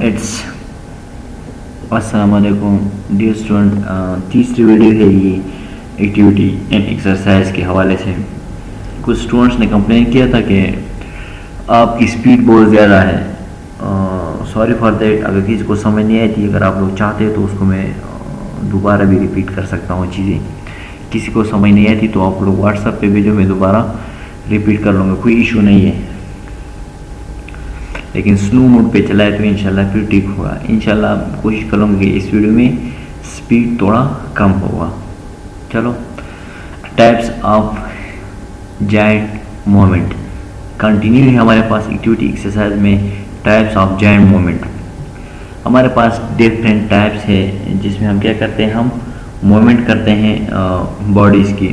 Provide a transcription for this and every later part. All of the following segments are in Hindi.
इट्स अस्सलाम वालेकुम डियर स्टूडेंट। तीसरी वीडियो है ये एक्टिविटी एंड एक्सरसाइज के हवाले से। कुछ स्टूडेंट्स ने कंप्लेन किया था कि आपकी स्पीड बहुत ज़्यादा है। Sorry for that. अगर किसी को समझ नहीं आई थी, अगर आप लोग चाहते हैं तो उसको मैं दोबारा भी रिपीट कर सकता हूँ चीज़ें। किसी को समझ नहीं आई थी तो आप लोग व्हाट्सएप पे भेजो, मैं दोबारा रिपीट कर लूँगा, कोई इशू नहीं है। लेकिन स्लो मोड पे चलाए तो इंशाल्लाह फिर ठीक होगा। इंशाल्लाह कोशिश करूँगा कि इस वीडियो में स्पीड थोड़ा कम होगा। चलो, types of giant moment continue है हमारे पास एक्टिविटी एक्सरसाइज में। टाइप्स ऑफ जायंट मोमेंट हमारे पास डिफरेंट टाइप्स है, जिसमें हम क्या करते हैं, हम मोमेंट करते हैं बॉडीज़ की।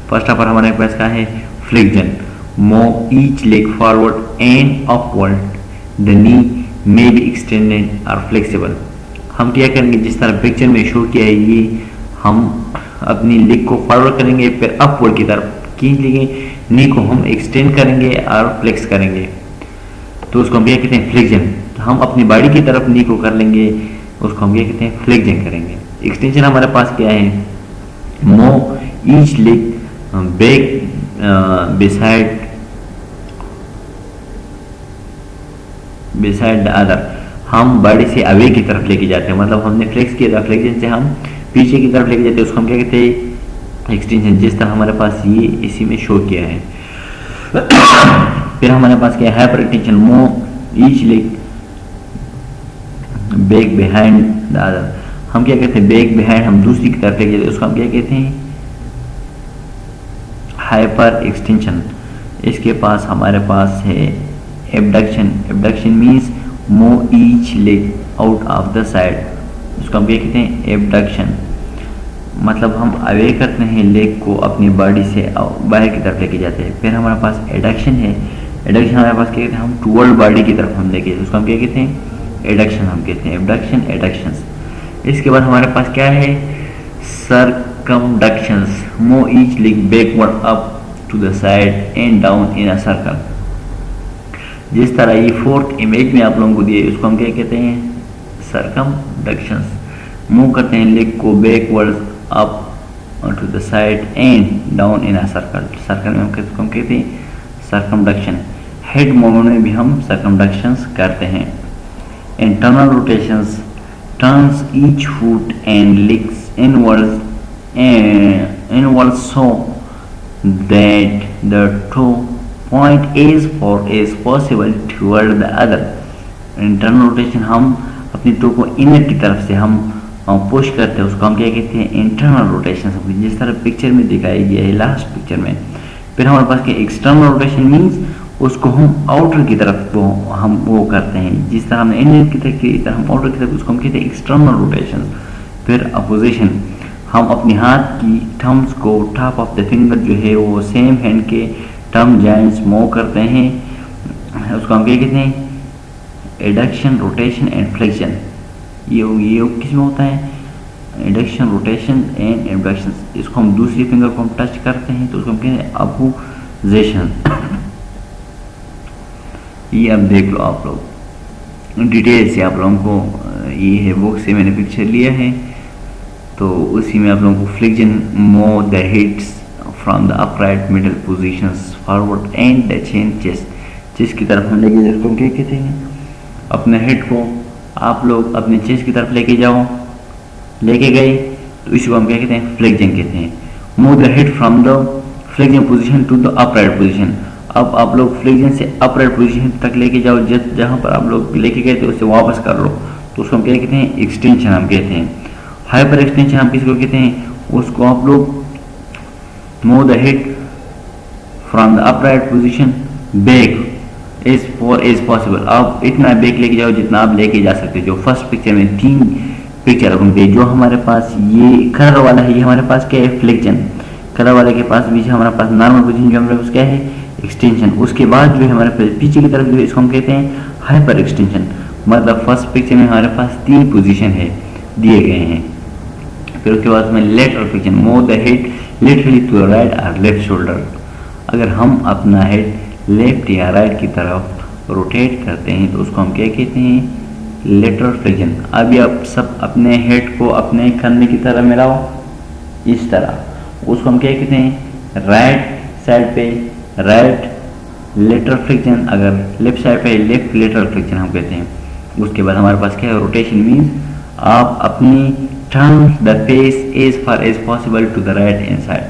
फर्स्ट ऑफ ऑल हमारे पास क्या है, flexion. Move each leg forward and upward, the knee may be extended और फ्लेक्सिबल। हम क्या करेंगे, जिस तरह पिक्चर में शो किया है, ये हम अपनी लेग को फॉरवर्ड करेंगे, फिर अपवर्ड की तरफ खींच लेंगे, नी को हम एक्सटेंड करेंगे और फ्लेक्स करेंगे, तो उसको हम क्या कहते हैं, फ्लेक्शन। तो हम अपनी बॉडी की तरफ नी को कर लेंगे, उसको हम क्या कहते हैं, फ्लेक्शन करेंगे। एक्सटेंशन हमारे पास क्या है, move each leg back beside the other. हम बॉडी से अवे की तरफ लेके जाते हैं, मतलब हमने फ्लेक्स किया था, फ्लेक्शन से हम पीछे की तरफ लेके जाते हैं, उसको हम क्या कहते हैं, एक्सटेंशन। जिस तरह हमारे पास ये इसी में शो किया है। फिर हमारे पास क्या है, hyper extension. Move each leg back behind the other. हम क्या कहते हैं, बैक बिहाइंड, हम दूसरी की तरफ लेके जाते हैं, उसको हम क्या कहते हैं, हाइपर एक्सटेंशन। इसके पास हमारे पास है abduction. Abduction means move each leg out of the side, उसको हम क्या कहते हैं, एबडक्शन। मतलब हम अवे करते हैं लेग को अपनी बॉडी से बाहर की तरफ लेके जाते हैं। फिर हमारे पास एडक्शन है। एडक्शन हमारे पास क्या कहते हैं, हम टुवर्ड बॉडी की तरफ हम लेके, उसको हम क्या कहते हैं, एडक्शन हम कहते हैं, एबडक्शन, एडक्शंस। इसके बाद हमारे पास क्या है, circumductions. Move each leg backward up to the side and down in a circle. जिस तरह ये फोर्थ इमेज में आप लोगों को दिए, उसको हम क्या कहते हैं, सर्कमडक्शंस। मूव करते हैं लेग को backward up to the side and down in a circle. Circle में हम कहते हैं सर्कमडक्शन। हेड मूवमेंट में भी हम सर्कमडक्शंस करते हैं। Internal rotations turns each foot and legs inwards so that the toe point as far as possible toward the other। Internal rotation, हम अपनी टो को इनर की तरफ से हम पुश करते हैं, उसको हम क्या कहते हैं, इंटरनल रोटेशन। जिस तरह पिक्चर में दिखाई गया है, लास्ट पिक्चर में। फिर हमारे पास क्या, एक्सटर्नल रोटेशन मीन्स उसको हम आउटर की तरफ हम वो करते हैं, जिस तरह हमने इनर की तरफ की, इस तरह हम आउटर की तरफ, उसको हम कहते हैं एक्सटर्नल रोटेशन। फिर अपोजिशन, हम अपने हाथ की थम्स को टॉप ऑफ द फिंगर जो है वो सेम हैंड के थंब जॉइंट्स मूव करते हैं, उसको हम क्या कहते हैं, एडक्शन, रोटेशन एंड फ्लेक्शन। ये किस में होता है, एडक्शन, रोटेशन एंड एबडक्शन। इसको हम दूसरी फिंगर को हम टच करते हैं, तो उसको हम कहते हैं अपोजिशन। ये अब देख लो आप लोग डिटेल से, आप लोगों को ये है बुक से मैंने पिक्चर लिया है, तो उसी में आप लोगों को flexion. Move the heads from the upright middle positions forward and the chain chest. Chest की तरफ हम लेके, जिसको क्या कहते हैं, अपने हेड को आप लोग अपने चेस्ट की तरफ लेके जाओ, लेके गए तो इसको हम क्या कहते हैं, फ्लेक्शन कहते हैं। Move the head from the flexion position to the upright position. अब आप लोग फ्लेक्शन से अपराइट पोजीशन तक लेके जाओ, जहाँ पर आप लोग लेके गए थे उससे वापस कर लो, तो उसको हम क्या कहते हैं, एक्सटेंशन हम कहते हैं। हाइपर एक्सटेंशन हम किसको कहते हैं, उसको आप लोग move the head from the upright position back as far as possible. आप इतना बैक लेके जाओ जितना आप लेके जा सकते हो। जो फर्स्ट पिक्चर में 3 पिक्चर होंगे, जो हमारे पास ये कलर वाला है, ये हमारे पास क्या है, फ्लेक्शन। कलर वाले के पास भी हमारे पास नॉर्मल पोजीशन जो हमारे पास क्या है, एक्सटेंशन। उसके बाद जो है हमारे पास पीछे की तरफ जो है, इसको हम कहते हैं हाइपर एक्सटेंशन। मतलब फर्स्ट पिक्चर में हमारे पास 3 पोजीशन है दिए गए हैं। फिर उसके बाद में lateral flexion. Move the head laterally to the right और लेफ्ट शोल्डर। अगर हम अपना हेड लेफ्ट या राइट की तरफ रोटेट करते हैं तो उसको हम क्या कहते हैं, लेटरल फ्लेक्शन। अभी आप सब अपने हेड को अपने कंधे की तरह मिलाओ, इस तरह, उसको हम क्या कहते हैं, राइट साइड पे राइट लेटरल फ्लेक्शन, अगर लेफ्ट साइड पे लेफ्ट लेटरल फ्लेक्शन हम कहते हैं। उसके बाद हमारे पास क्या है, रोटेशन मीन्स आप अपनी turn the face as far as possible to the right hand side,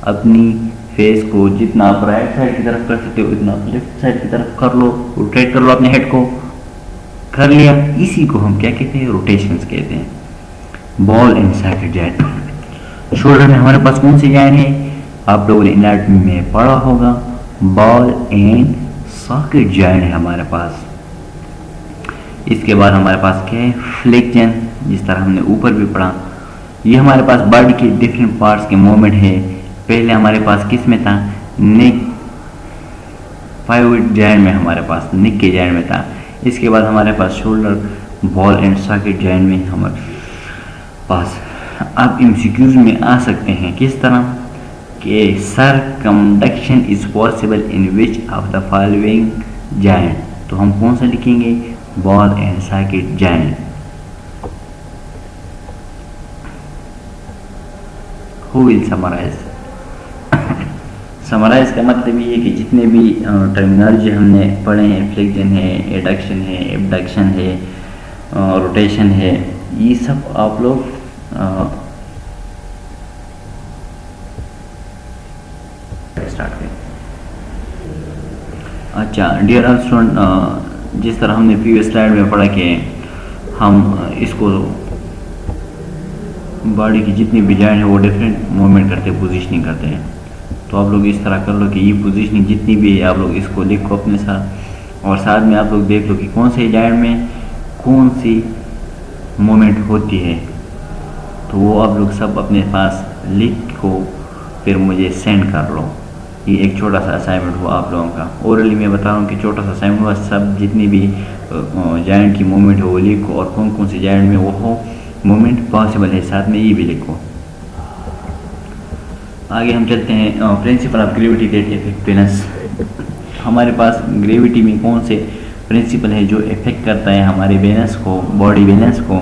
अपनी फेस को जितना आप राइट साइड की तरफ कर सकते हो उतना आप लेफ्ट साइड की तरफ कर लो, रोटेट कर लो अपने हेड को, कर लिया। इसी को हम क्या कहते हैं, रोटेशंस कहते हैं। Ball and socket joint. Shoulder में हमारे पास कौन सी जॉइंट है, आप लोगों ने एनाटॉमी में पढ़ा होगा, बॉल एंड सॉकेट जॉइंट है हमारे पास। इसके बाद हमारे पास क्या है, फ्लेक्शन, जिस तरह हमने ऊपर भी पढ़ा। ये हमारे पास बॉडी के डिफरेंट पार्ट्स के मूवमेंट है। पहले हमारे पास किस में था, नेक पाइवट जॉइंट में, हमारे पास नेक के जॉइंट में था। इसके बाद हमारे पास shoulder, ball and socket joint में हमारे पास। अब एमसीक्यूज में आ सकते हैं किस तरह कि circumduction is possible in which of the following joint, तो हम कौन सा लिखेंगे, ball and socket joint. Who will summarise. Summarise का मतलब ये है कि जितने भी टर्मिनोलॉजी हमने पढ़े हैं, फ्लेक्शन है, एडक्शन है, एबडक्शन है, रोटेशन है, ये सब आप लोग स्टार्ट करें। अच्छा डियर ऑल स्टूडेंट, जिस तरह हमने प्रीवियस स्लाइड में पढ़ा कि हम इसको बॉडी की जितनी भी जॉइंट है वो डिफरेंट मूवमेंट करते हैं, पोजीशनिंग करते हैं। तो आप लोग इस तरह कर लो कि ये पोजीशनिंग जितनी भी है आप लोग इसको लिखो अपने साथ, और साथ में आप लोग देख लो कि कौन से जॉइंट में कौन सी मूवमेंट होती है। तो वो आप लोग सब अपने पास लिखो, फिर मुझे सेंड कर लो। ये एक छोटा सा असाइनमेंट हुआ आप लोगों का। ओरली मैं बता रहा हूँ कि छोटा सा असाइनमेंट हुआ, सब जितनी भी जॉइंट की मूवमेंट हो वो लिखो, और कौन कौन से जॉइंट में वो हो मूवमेंट पॉसिबल है, साथ में ये भी लिखो। आगे हम चलते हैं, principle of gravity that effect balance. हमारे पास ग्रेविटी में कौन से प्रिंसिपल है जो इफेक्ट करता है हमारे बैलेंस को, बॉडी बैलेंस को।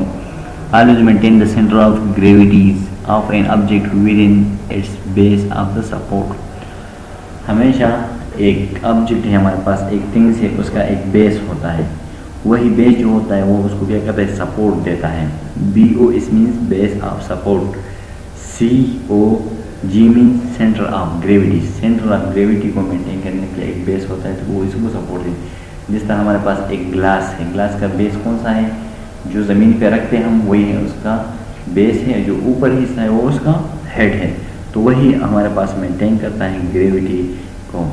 Always maintain the centre of gravities of an object with in its base of the support. हमेशा एक ऑब्जेक्ट है हमारे पास, एक थिंग्स है, उसका एक बेस होता है, वही बेस जो होता है वो उसको क्या कहता है, सपोर्ट देता है। BO इस means base of support, COG means centre of gravity, centre of gravity को मेंटेन करने के लिए एक बेस होता है, तो वो इसको सपोर्ट है। जिस तरह हमारे पास एक ग्लास है, ग्लास का बेस कौन सा है, जो ज़मीन पे रखते हैं हम वही है उसका बेस है, जो ऊपर हिस्सा है वो उसका हेड है, तो वही हमारे पास मेंटेन करता है ग्रेविटी को।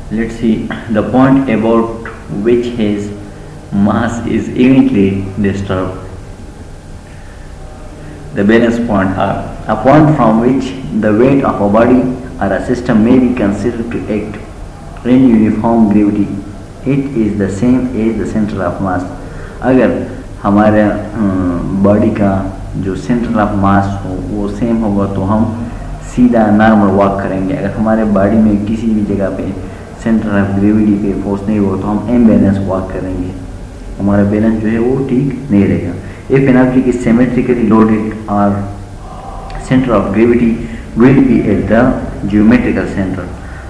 Let's see the point about which his mass is evenly disturbed. The balance point are a point from which the weight of a body or a system may be considered to act in uniform gravity. It is the same as the center of mass. अगर हमारे बॉडी का जो सेंटर ऑफ मास हो वो सेम होगा तो हम सीधा नॉर्मल वॉक करेंगे। अगर हमारे बॉडी में किसी भी जगह पे सेंटर ऑफ ग्रेविटी पे फोर्स नहीं हो तो हम इम्बैलेंस वॉक करेंगे, हमारा बैलेंस जो है वो ठीक नहीं रहेगा। If an object is symmetrically loaded और centre of gravity will be at the geometrical centre.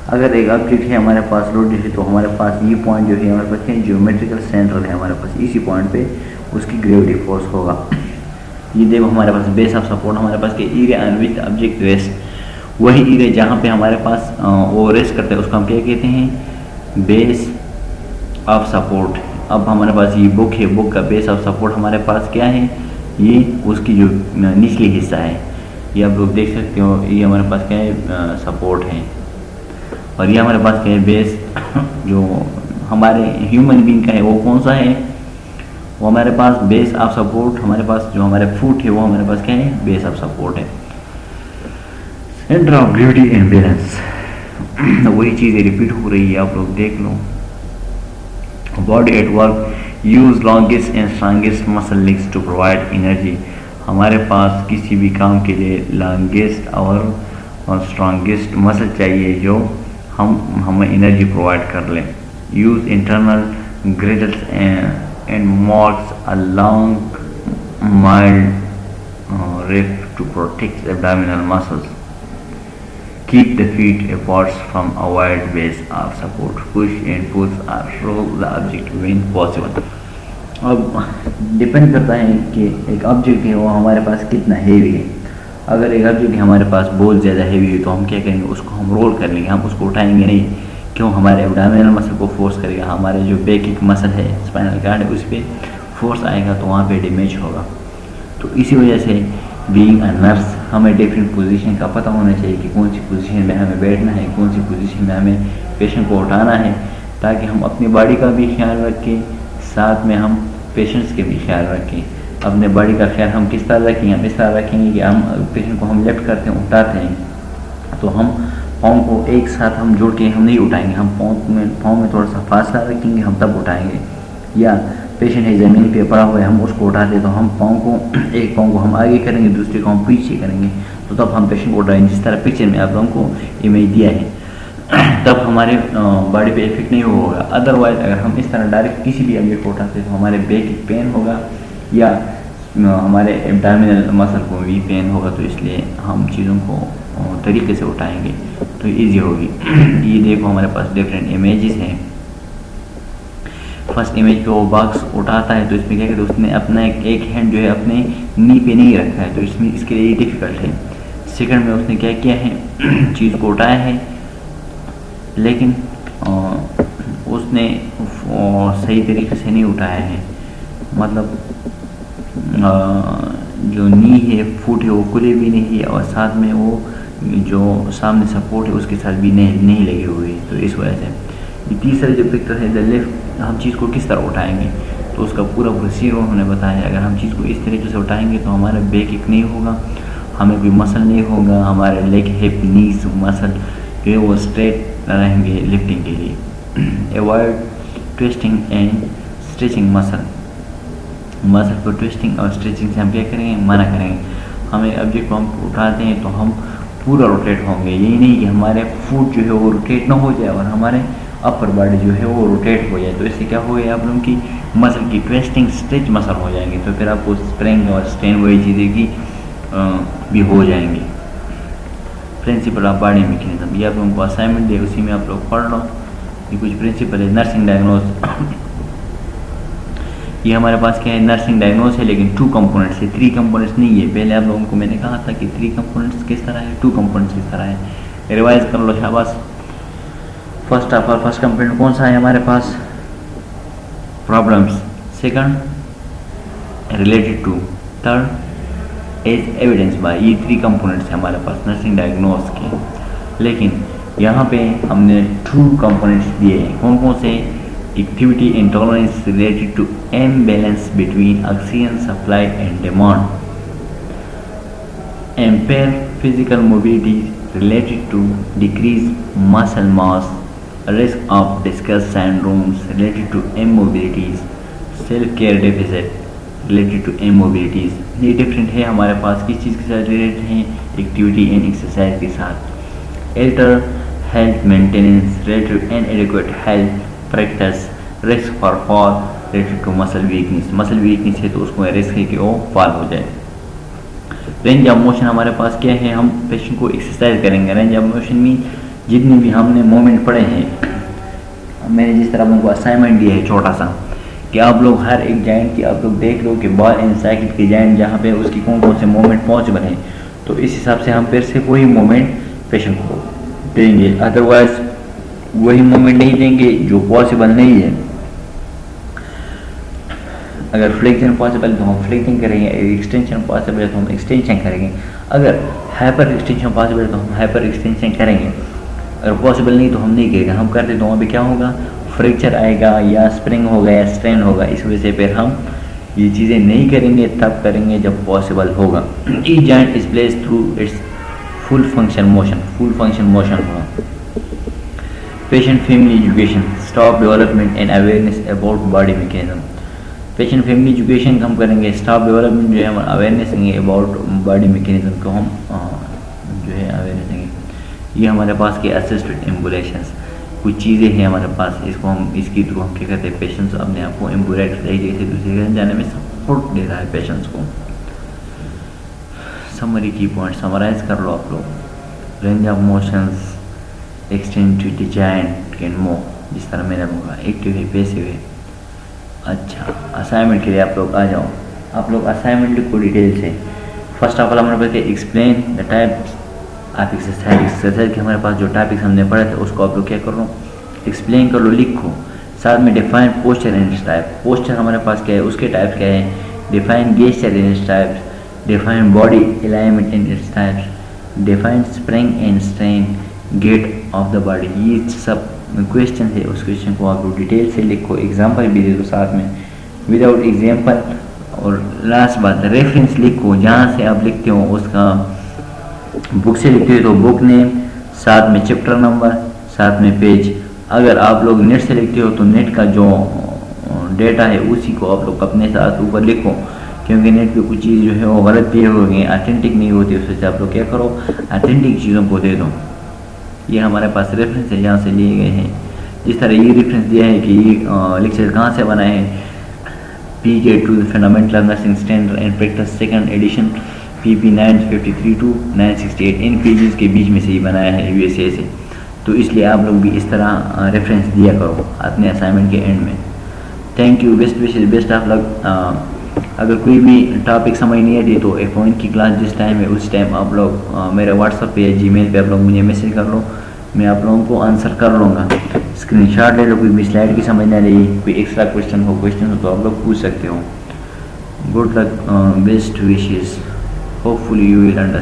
अगर एक ऑब्जेक्ट है हमारे पास लोडेड है तो हमारे पास ये पॉइंट जो है हमारे पास है ज्योमेट्रिकल सेंटर है हमारे पास, इसी पॉइंट पे उसकी ग्रेविटी फोर्स होगा। ये देखो हमारे पास बेस ऑफ सपोर्ट, हमारे पास के area on which object rest, वही एरिया जहाँ पे हमारे पास वो रेस्ट करते हैं उसको हम क्या कहते हैं, बेस ऑफ सपोर्ट। अब हमारे पास ये बुक है, बुक का बेस ऑफ सपोर्ट हमारे पास क्या है, ये उसकी जो निचली हिस्सा है, ये आप लोग देख सकते हो, ये हमारे पास क्या है, सपोर्ट है। और ये हमारे पास क्या है, बेस जो हमारे ह्यूमन बीइंग का है वो कौन सा है, वो हमारे पास बेस ऑफ सपोर्ट, हमारे पास जो हमारे फुट है वो हमारे पास क्या है, बेस ऑफ सपोर्ट है। Centre of gravity and balance, वही चीज़ें रिपीट हो रही है, आप लोग देख लो। Body at work use longest and strongest muscle links to provide energy. हमारे पास किसी भी काम के लिए लॉन्गेस्ट और स्ट्रांगेस्ट मसल चाहिए जो हमें एनर्जी प्रोवाइड कर लें। Use internal girdles and marks a long mild riff to protect abdominal muscles. Keep the feet apart from a wide base of support. Push and pull or roll the object when possible. अब डिपेंड करता है कि एक ऑब्जेक्ट है वो हमारे पास कितना हेवी है। अगर एक ऑब्जेक्ट हमारे पास बहुत ज़्यादा हेवी है तो हम क्या करेंगे, उसको हम रोल कर लेंगे, हम उसको उठाएंगे नहीं। क्यों? हमारे एब्डोमिनल मसल को फोर्स करेगा, हमारे जो बैक की मसल है, स्पाइनल कार्ड है, उस पर फोर्स आएगा तो वहाँ पे डैमेज होगा। तो इसी वजह से बीइंग अ नर्स हमें डिफरेंट पोजीशन का पता होना चाहिए कि कौन सी पोजीशन में हमें बैठना है, कौन सी पोजीशन में हमें पेशेंट को उठाना है, ताकि हम अपनी बॉडी का भी ख्याल रखें, साथ में हम पेशेंट्स के भी ख्याल रखें। अपने बॉडी का ख्याल हम किस तरह रखेंगे? हम इस तरह रखेंगे कि हम पेशेंट को हम लिफ्ट करते हैं, उठाते हैं, तो हम पाँव को एक साथ हम जोड़ के हम नहीं उठाएंगे, हम पाँव में थोड़ा सा फासला रखेंगे, हम तब उठाएंगे। या पेशेंट है ज़मीन पे पड़ा हुआ है, हम उसको उठाते तो हम पाँव को, एक पाँव को हम आगे करेंगे, दूसरे को हम पीछे करेंगे, तो तब हम पेशेंट को उठाएंगे। जिस तरह पिक्चर में आप लोगों को इमेज दिया है, तब हमारे बॉडी पे इफेक्ट नहीं होगा। अदरवाइज अगर हम इस तरह डायरेक्ट किसी भी ऑब्जेक्ट को उठाते तो हमारे बैक पेन होगा या हमारे एब्डोमिनल मसल को भी पेन होगा। तो इसलिए हम चीज़ों को तरीके से उठाएंगे तो ईजी होगी। ये देखो हमारे पास डिफरेंट इमेजेस हैं। फर्स्ट इमेज पे वो बॉक्स उठाता है तो इसमें क्या कहते हैं, उसने अपना एक हैंड जो है अपने नी पे नहीं रखा है, तो इसमें इसके लिए डिफ़िकल्ट है। सेकंड में उसने क्या किया है, चीज़ को उठाया है, लेकिन उसने सही तरीके से नहीं उठाया है, मतलब जो नी है, फुट है, वो खुले भी नहीं है, और साथ में वो जो सामने सपोर्ट है उसके साथ भी नहीं लगे हुए है। तो इस वजह से ये तीसरा जो पिक्चर है द लेफ्ट, हम चीज़ को किस तरह उठाएंगे तो उसका पूरा प्रोसीजर उन्होंने बताया है। अगर हम चीज़ को इस तरीके से उठाएंगे तो हमारा बैक एक नहीं होगा, हमें कोई मसल नहीं होगा, हमारे लेग हिप नीज मसल जो है वो स्ट्रेट रहेंगे लिफ्टिंग के लिए। Avoid twisting and stretching muscle को ट्विस्टिंग और स्ट्रेचिंग से हम क्या करेंगे, मना करेंगे। हमें ऑब्जेक्ट को हम उठाते हैं तो हम पूरा रोटेट होंगे, यही नहीं कि हमारे फुट जो है वो रोटेट ना हो जाए और हमारे अपर बॉडी जो है वो रोटेट हो जाए। तो इससे क्या हो गया, आप लोगों की मसल की ट्विस्टिंग स्ट्रेच मसल हो जाएंगे, तो फिर आपको स्प्रिंग और स्ट्रेन वही चीज़ें की भी हो जाएंगी। प्रिंसिपल ऑफ बॉडी मैकेनिज्म, ये आप लोगों को असाइनमेंट दिया, उसी में आप लोग पढ़ लो। ये कुछ प्रिंसिपल है। नर्सिंग डायग्नोज, ये हमारे पास क्या है, नर्सिंग डायग्नोज है, लेकिन 2 कंपोनेंट्स है, 3 कंपोनेंट्स नहीं है। पहले आप लोगों को मैंने कहा था कि 3 कंपोनेंट्स किस तरह है, 2 कंपोनेंट्स किस तरह है। रिवाइज कर लो, शाबाश। First of all first component कौन सा है हमारे पास, problems. Second related to, third as evidence by. ये 3 कंपोनेंट्स है हमारे पास नर्सिंग डायग्नोज के, लेकिन यहाँ पे हमने 2 कंपोनेंट्स दिए हैं। कौन कौन से, activity and tolerance related to imbalance between oxygen supply and demand, impair physical mobility related to decreased muscle mass, risk of discuss syndromes related to immobilities, self-care deficit related to immobilities। ये डिफरेंट है हमारे पास, किस चीज़ के साथ रिलेटेड हैं, एक्टिविटी एंड एक्सरसाइज के साथ। Alter health maintenance related to inadequate health practice, risk for fall related to muscle weakness है तो उसको रिस्क है कि वो फॉल हो जाए। रेंज ऑफ मोशन हमारे पास क्या है, हम पेशेंट को एक्सरसाइज करेंगे। रेंज ऑफ मोशन में जितने भी हमने मूवमेंट पढ़े हैं, मैंने जिस तरह उनको असाइनमेंट दिया है छोटा सा, कि आप लोग हर एक जॉइंट की आप लोग देख लो कि बॉल एंड साइकिल के जॉइंट जहाँ पे उसकी कौन कौन से मूवमेंट पॉसिबल हैं, तो इस हिसाब से हम फिर से वही मूवमेंट पेशेंट को देंगे। अदरवाइज वही मूवमेंट नहीं देंगे जो पॉसिबल नहीं है। अगर फ्लेक्शन पॉसिबल है तो हम फ्लेक्शन करेंगे, एक्सटेंशन पॉसिबल है तो हम एक्सटेंशन करेंगे, अगर हाइपर एक्सटेंशन पॉसिबल है तो हम हाइपर एक्सटेंशन करेंगे, अगर पॉसिबल नहीं तो हम नहीं करेंगे। हम करते तो वहाँ पे क्या होगा, फ्रैक्चर आएगा या स्प्रिंग होगा या स्ट्रेन होगा। इस वजह से फिर हम ये चीज़ें नहीं करेंगे, तब करेंगे जब पॉसिबल होगा। Each joint is placed through its full function motion होगा। Patient family education, staff development and awareness about body mechanism. Patient family education हम करेंगे, स्टाफ डेवलपमेंट जो है हम अवेयरनेस देंगे अबाउट बॉडी मैकेनिज्म को, हम जो है अवेयरनेस देंगे। ये हमारे पास के असिस्टेड एम्बुलेशंस, कुछ चीज़ें हैं हमारे पास, इसको हम इसके थ्रू हम क्या कहते हैं पेशेंस अपने आप को एम्प्रूव एक से दूसरे जगह जाने में सपोर्ट दे रहा है पेशेंस को। समरी की पॉइंट समराइज कर लो आप लोग। Range of motions extend to design can move, जिस तरह मैंने बोला एक्टिव है पैसिव है। अच्छा असाइनमेंट के लिए आप लोग आ जाओ, आप लोग असाइनमेंट लिखो डिटेल से। फर्स्ट ऑफ ऑल हमारे पास explain the types of exercise. Exercise के हमारे पास जो टॉपिक्स हमने पढ़े थे उसको आप लोग क्या कर लो एक्सप्लेन कर लो, लिखो। साथ में define posture and its type. Posture हमारे पास क्या है, उसके टाइप्स क्या है। Define gesture and its types, define body alignment and its types, define sprain and strain, gait of the body. ये सब क्वेश्चन है, उस क्वेश्चन को आप लोग डिटेल से लिखो, एग्जाम्पल भी दे दो साथ में विदाउट एग्जाम्पल। और लास्ट बात रेफरेंस लिखो, जहाँ से आप लिखते हो उसका बुक से लिखते हो तो बुक नेम, साथ में चैप्टर नंबर, साथ में पेज। अगर आप लोग नेट से लिखते हो तो नेट का जो डेटा है उसी को आप लोग अपने साथ ऊपर लिखो, क्योंकि नेट पे कुछ चीज़ जो है वो गलत भी होगी, ऑथेंटिक नहीं होती। उस वजह से आप लोग क्या करो ऑथेंटिक चीज़ों को दे दो। ये हमारे पास रेफरेंस है जहाँ से लिए गए हैं। जिस तरह ये रेफरेंस दिया है कि ये लेक्चर कहाँ से बनाए हैं, PK to fundamental nursing standard and practice second edition PP 953 to 968, इन पेजेस के बीच में से ही बनाया है USA से। तो इसलिए आप लोग भी इस तरह रेफरेंस दिया करो अपने असाइनमेंट के एंड में। Thank you, best wishes, best of luck. अगर कोई भी टॉपिक समझ नहीं आती तो एक पॉइंट की क्लास जिस टाइम है उस टाइम आप लोग मेरे व्हाट्सएप पे या जीमेल पे आप लोग मुझे मैसेज कर लो, मैं आप लोगों को आंसर कर लूँगा। स्क्रीनशॉट ले लो, कोई भी स्लाइड की समझ ना रही, कोई एक्स्ट्रा क्वेश्चन हो तो आप लोग पूछ सकते हो। Good luck, best wishes, hopefully you will understand.